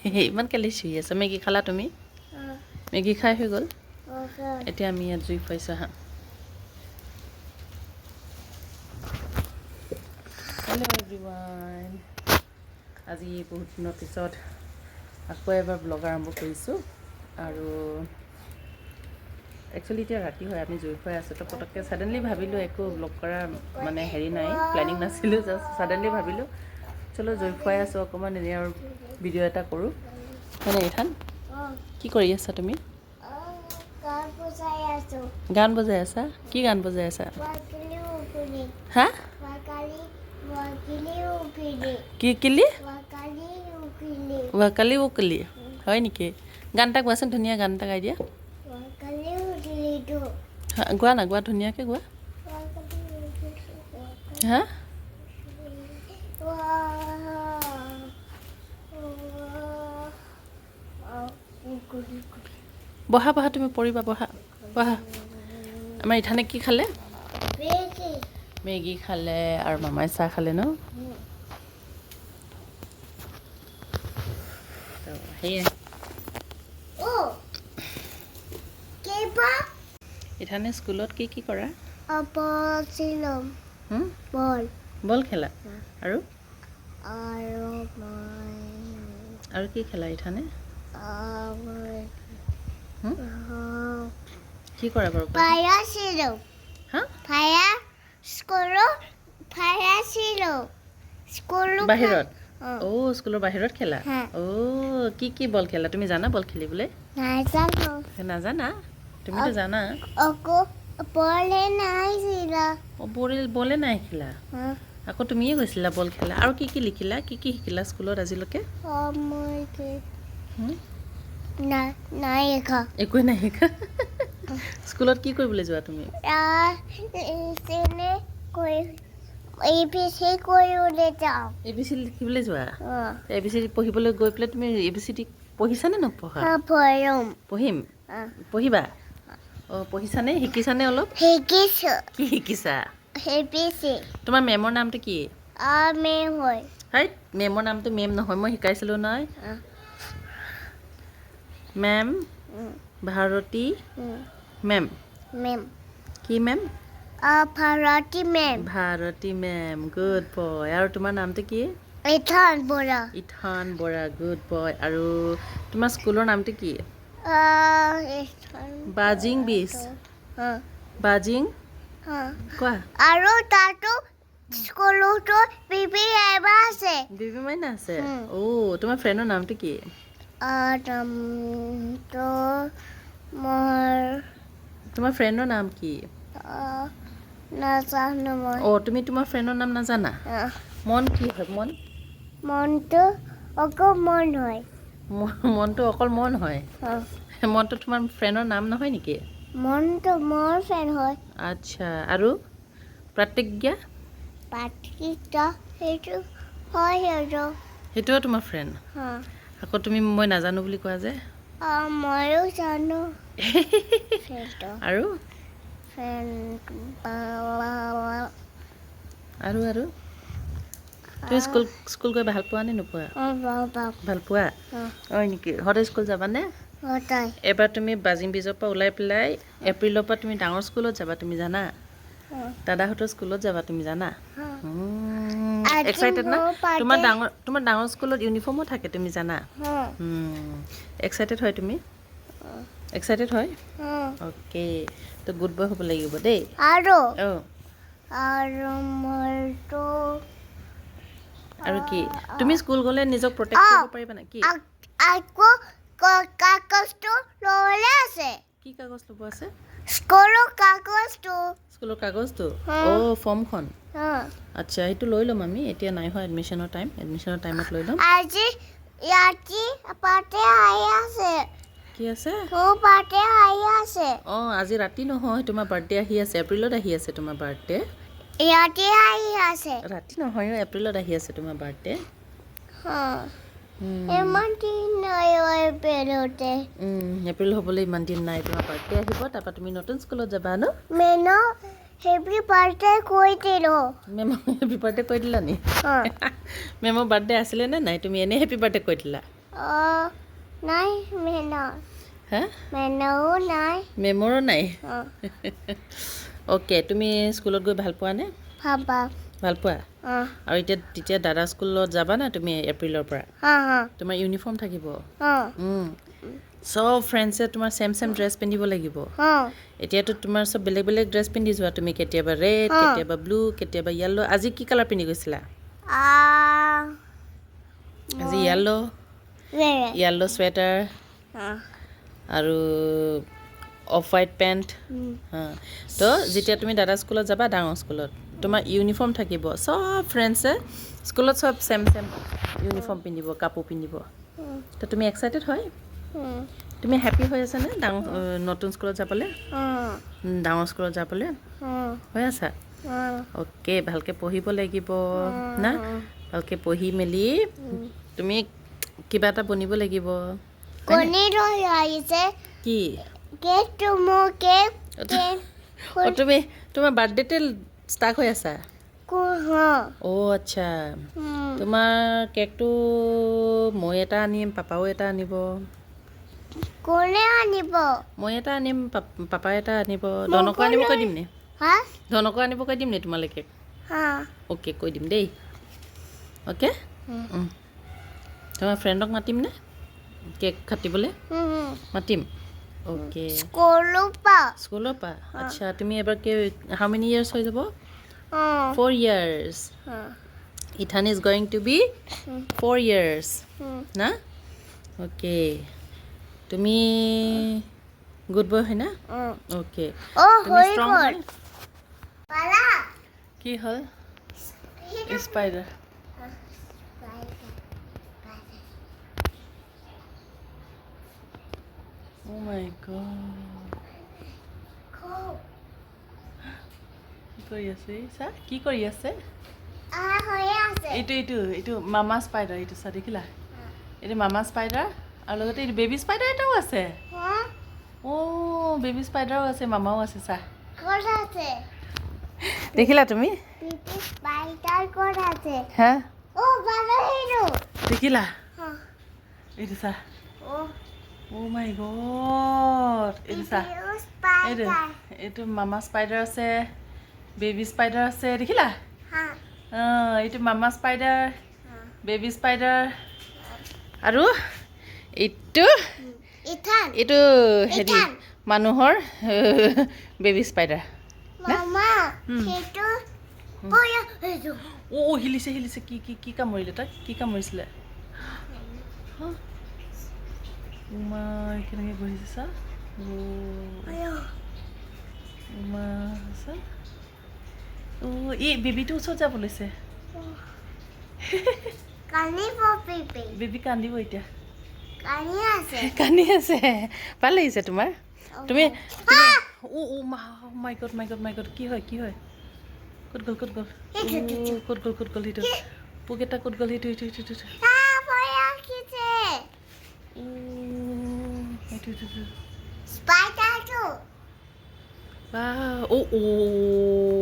ইমান কেলে চিঞৰি আছা মেগী খালা তুমি মেগী খাই হৈ গ'ল এতিয়া আমি ইয়াত জুই পাইছোঁ হা হেল্ল' এভৰিৱান আজি বহুত দিনৰ পিছত আকৌ এবাৰ ব্লগ আৰম্ভ কৰিছোঁ আৰু একচুৱেলি এতিয়া ৰাতি হয় আমি জুই ফুৱাই আছোঁ তো পটককৈ ছাডেনলি ভাবিলোঁ একো ব্লগ কৰা মানে হেৰি নাই প্লেনিং নাছিলোঁ জাষ্ট ছাডেনলি ভাবিলোঁ চলো জুই ফুৱাই আছোঁ অকণমান এনেই আৰু ভিডিঅ' এটা কৰোঁ হয়নে ইথান কি কৰি আছা তুমি গান বজাই আছা কি গান বজাই আছা হা কি কিলি ৱাকালি উকলি হয় নেকি গান এটা গোৱাচোন ধুনীয়া গান এটা গাই দিয়া গোৱা না গোৱা ধুনীয়াকৈ গোৱা হা বহা বহা তুমি পৰিবা বহা বহা আমাৰ ইথানে কি খালে মেগী খালে আৰু মামাই চাহ খালে ন সেয়ে ইথানে স্কুলত কি কৰা বল খেলা আৰু কি খেলা ইথানে কি কৰা বাৰু বাহিৰত স্কুলৰ বাহিৰত খেলা কি বল খেলা তুমি জানা বল খেলিবলৈ নাজানা তুমিতো জানা বলে নাই খেলা আকৌ তুমিয়ে গৈছিলা বল খেলা আৰু কি লিখিলা কি শিকিলা স্কুলত আজিলৈকে একোৱে নাই শিকা স্কুলত কি কৰিবলৈ যোৱা তুমি ABC লিখিবলৈ যোৱা ABC পঢ়িবলৈ গৈ পেলাই তুমি ABC পঢ়িছানে নপঢ়া পঢ়িম পঢ়িবা পঢ়িছানে শিকিছানে অলপ কি শিকিছা তোমাৰ মেমৰ নামটো কি মেমৰ নামটো মেম নহয় মই শিকাইছিলোঁ নহয় মেম ভাৰতী মেম কি ma'am Bharati ma'am good boy আৰু তোমাৰ নামটো কি ইথান বৰা গুড বয় আৰু তোমাৰ স্কুলৰ নামটো কি বাজিং বিচ বাজিং কোৱা আৰু তাতো স্কুলতো বিবি মাইনা আছে তোমাৰ ফ্ৰেণ্ডৰ নামটো কি তোমাৰ ফ্ৰেণ্ডৰ নাম কি নাজানো মই তুমি তোমাৰ ফ্ৰেণ্ডৰ নাম নাজানা মন কি হয় মনটো অকল মন হয় মনটো অকল মন হয় মনটো তোমাৰ ফ্ৰেণ্ডৰ নাম নহয় নেকি মনটো মোৰ ফ্ৰেণ্ড হয় আচ্ছা আৰু প্ৰতিজ্ঞা সেইটো হয় সেইটোও তোমাৰ ফ্ৰেণ্ড আকৌ তুমি মই নাজানো বুলি কোৱা যে ময়ো জানো আৰু তুমি স্কুল গৈ ভাল পোৱা নে নোপোৱা ভাল পোৱা হয় নেকি সদায় স্কুল যাবানে এবাৰ তুমি বাজিং বীজৰ পৰা ওলাই পেলাই এপ্ৰিলৰ পৰা তুমি ডাঙৰ স্কুলত যাবা তুমি জানা দাদাহঁতৰ স্কুলত যাবা তুমি জানা এক্সাইটেড না তোমাৰ ডাঙৰ স্কুলত ইউনিফৰ্মো থাকে তুমি জানা এক্সাইটেড হয় তুমি এক্সাইটেড হয় অ'কে তো গুড বয় হ'ব লাগিব দেই আৰু কি তুমি স্কুল গ'লে নিজক প্ৰটেক্ট কৰিব পাৰিবা নেকি কাগজটো ল'বলৈ আছে কি কাগজ ল'ব আছে স্কুলৰ কাগজটো ফৰ্মখন আচ্ছা সেইটো লৈ ল'ম আমি এতিয়া নাই হোৱা এডমিশ্যনৰ টাইমত লৈ ল'ম আজি কি আছে আজি ৰাতি নহয় তোমাৰ বাৰ্থডে আহি আছে এপ্ৰিলত আহি আছে তোমাৰ বাৰ্থডে ৰাতি নহয় এপ্ৰিলত আহি আছে তোমাৰ বাৰ্থডে এপ্ৰিল হ'বলৈ ইমান দিন নাই তোমাৰ বাৰ্থডে আহিব তাৰপৰা তুমি নতুন স্কুলত যাবা ন হেপী বাৰ্থডে কৈ দিলো মেমক হেপী বাৰ্থডে কৈ দিলা নি মেমৰ বাৰ্থডে আছিলে নে নাই তুমি এনেই হেপী বাৰ্থডে কৈ দিলা নাই মেনো হা মেনো নাই মেমৰো নাই অ'কে তুমি স্কুলত গৈ ভাল পোৱা নে ভাবা ভাল পোৱা আৰু তেতিয়া দাদা স্কুলত যাবা না তুমি এপ্ৰিলৰ পৰা তোমাৰ ইউনিফৰ্ম থাকিব চব ফ্ৰেণ্ডছে তোমাৰ চেম ড্ৰেছ পিন্ধিব লাগিব এতিয়াতো তোমাৰ চব বেলেগ বেলেগ ড্ৰেছ পিন্ধি যোৱা তুমি কেতিয়াবা ৰেড কেতিয়াবা ব্লু কেতিয়াবা য়েল্ল' আজি কি কালাৰ পিন্ধি গৈছিলা আজি য়েল্ল' চুৱেটাৰ আৰু অফ হোৱাইট পেণ্ট তো যেতিয়া তুমি দাদা স্কুলত যাবা ডাঙৰ স্কুলত তোমাৰ ইউনিফৰ্ম থাকিব চব ফ্ৰেণ্ডছে স্কুলত চব চেম ইউনিফৰ্ম পিন্ধিব কাপোৰ পিন্ধিব তো তুমি এক্সাইটেড হয় তুমি হেপী হৈ আছানে ডাঙৰ নতুন স্কুলত যাবলৈ ডাঙৰ স্কুলত যাবলৈ হৈ আছা অ'কে ভালকৈ পঢ়িব লাগিব না ভালকৈ পঢ়ি মেলি তুমি কিবা এটা বনিব লাগিব কি তুমি তোমাৰ বাৰ্থডেতে ষ্টাৰ্ট হৈ আছা আচ্ছা তোমাৰ কেকটো মই এটা আনিম পাপাও এটা আনিব মই এটা আনিম পাপাই এটা আনিব ধনকো আনিব কৈ দিম নে ধনকো আনিব কৈ দিম নে তোমালৈ কেক অ'কে কৈ দিম দেই অ'কে তোমাৰ ফ্ৰেণ্ডক মাতিম নে কেক কাটিবলৈ মাতিম অ'কে স্কুলৰ পৰা আচ্ছা তুমি এবাৰ হাউ মেনি ইয়াৰ্ছ হৈ যাব 4 years Ethan is going to be 4 years না অ'কে তুমি গুড বয় হয় না অ'কে কি হ'ল স্পাইডাৰ Oh my god. কি কৰি আছে চা কি কৰি আছে এইটো মামা স্পাইডাৰ এইটো চা দেখিলা এইটো মামা স্পাইডাৰ আৰু লগতে এইটো বেবী স্পাইডাৰ এটাও আছে বেবী স্পাইডাৰো আছে মামাও আছে চা দেখিলা তুমি হা দেখিলা এইটো চা Oh my god এইটো চা এইটো মামা স্পাইডাৰ আছে বেবী স্পাইডাৰ আছে দেখিলা এইটো মামা স্পাইডাৰ বেবী স্পাইডাৰ আৰু এইটো হেৰি মানুহৰ বেবী স্পাইডাৰ হিলিছে কি কামুৰিলে তাক কি কামুৰিছিলে কেনেকৈ বহিছে চা এই বেবীটো ওচৰত যাব লৈছে বেবী কান্দিব এতিয়া কান্দি আছে ভাল লাগিছে তোমাৰ তুমি মাই গড কি হয় ক'ত গ'ল সেইটো পোক এটা ক'ত গ'ল সেইটো Spider. Wow. Oh.